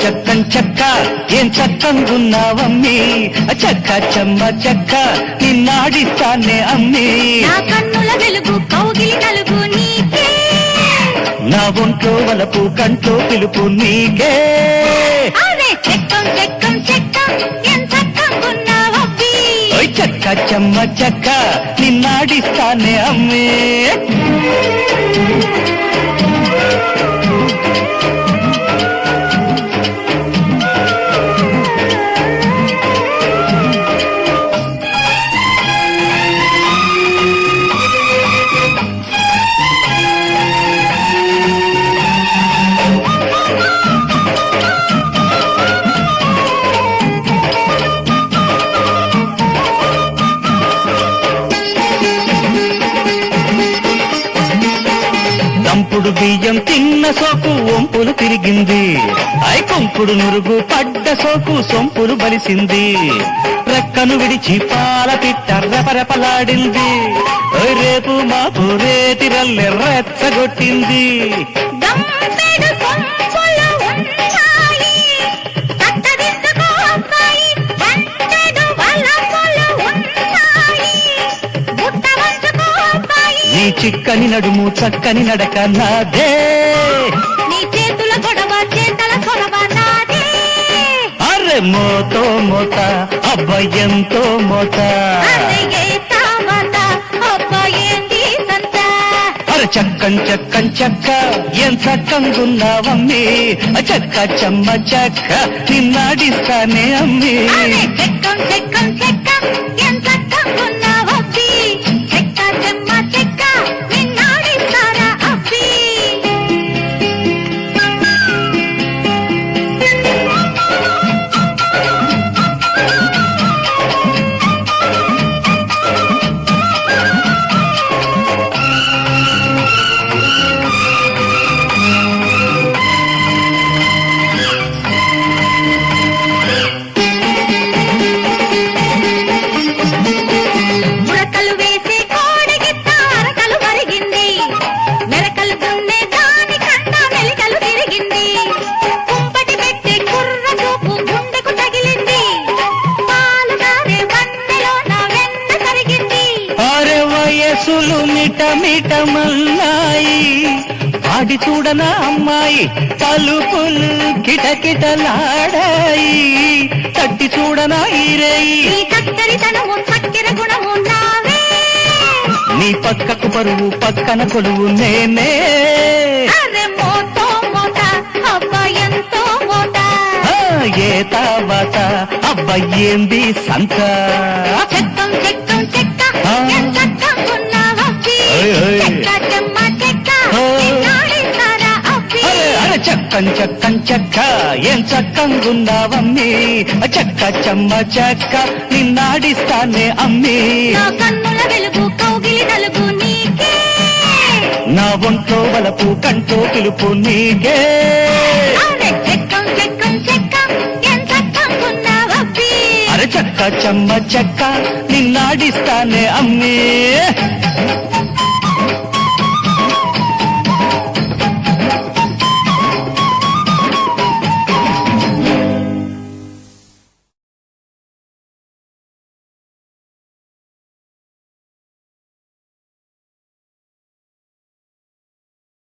చక్కం చెక్క ఏం చక్కంగున్నావమ్మీ చెక్క చెమ్మ చెక్క నిన్నాడిస్తానే అమ్మీ నా కన్నుల వెలుగు కౌగిలి నలుగు నీకే నా ఒంట్లో వలపు కంట్లో పిలుపు నీకే అరే చెక్కం చెక్కం చెక్క ఏం చక్కంగున్నావబ్బీ చెక్క చెమ్మ చెక్క నిన్నాడిస్తానే అమ్మీ దంపుడు బియ్యం తిన్న సోకు ఒంపులు తిరిగింది కొంపుడు నురుగు పడ్డ సోకు సొంపులు బలిసింది రెక్కను విడిచి పాల పిట్ట రెపరెపలాడింది రేపు మాపు రేతి రల్లె రెచ్చగొట్టింది నీ చిక్కని నడుము చక్కని నడక నాదే నీ చేతుల గొడవ చేతల కొరవ నాదే అరే మోతో మోత అబ్బాయంతో మోత అరే చక్కం చక్కం చెక్క ఏం చక్కంగున్నావమ్మీ చెక్క చెమ్మ చెక్క నిన్నాడిస్తానే అమ్మీ చెక్కం చెక్కం చెక్క ఏం చక్కంగున్నావబ్బీ చెక్క చెమ్మ చెక్క నిన్నాడిస్తారా అబ్బీ వయసులు మిట మిటమన్నాయి ఆడి చూడనా అమ్మాయి తలుపులు కిటకిటలాడాయి తట్టి చూడనా ఈరేయి నీ పక్కకు పరువు పక్కన కొలువు నేనే ఏ తావాత అబ్బాయింది సంత చెక్కం చెక్కం చెక్క చక్కం చక్కం చెక్క ఏం చక్కంగున్నావమ్మీ చెక్క చెమ్మ చెక్క నిన్నాడిస్తానే అమ్మీ కన్నుల వెలుగు కౌగిలి నలుగు నీకే నా ఒంట్లో వలపు కంట్లో పిలుపు నీకే చెక్కం చెక్కం చెక్క ఏం చక్కంగున్నావబ్బీ అరే చెక్క చెమ్మ చెక్క నిన్నాడిస్తానే అమ్మీ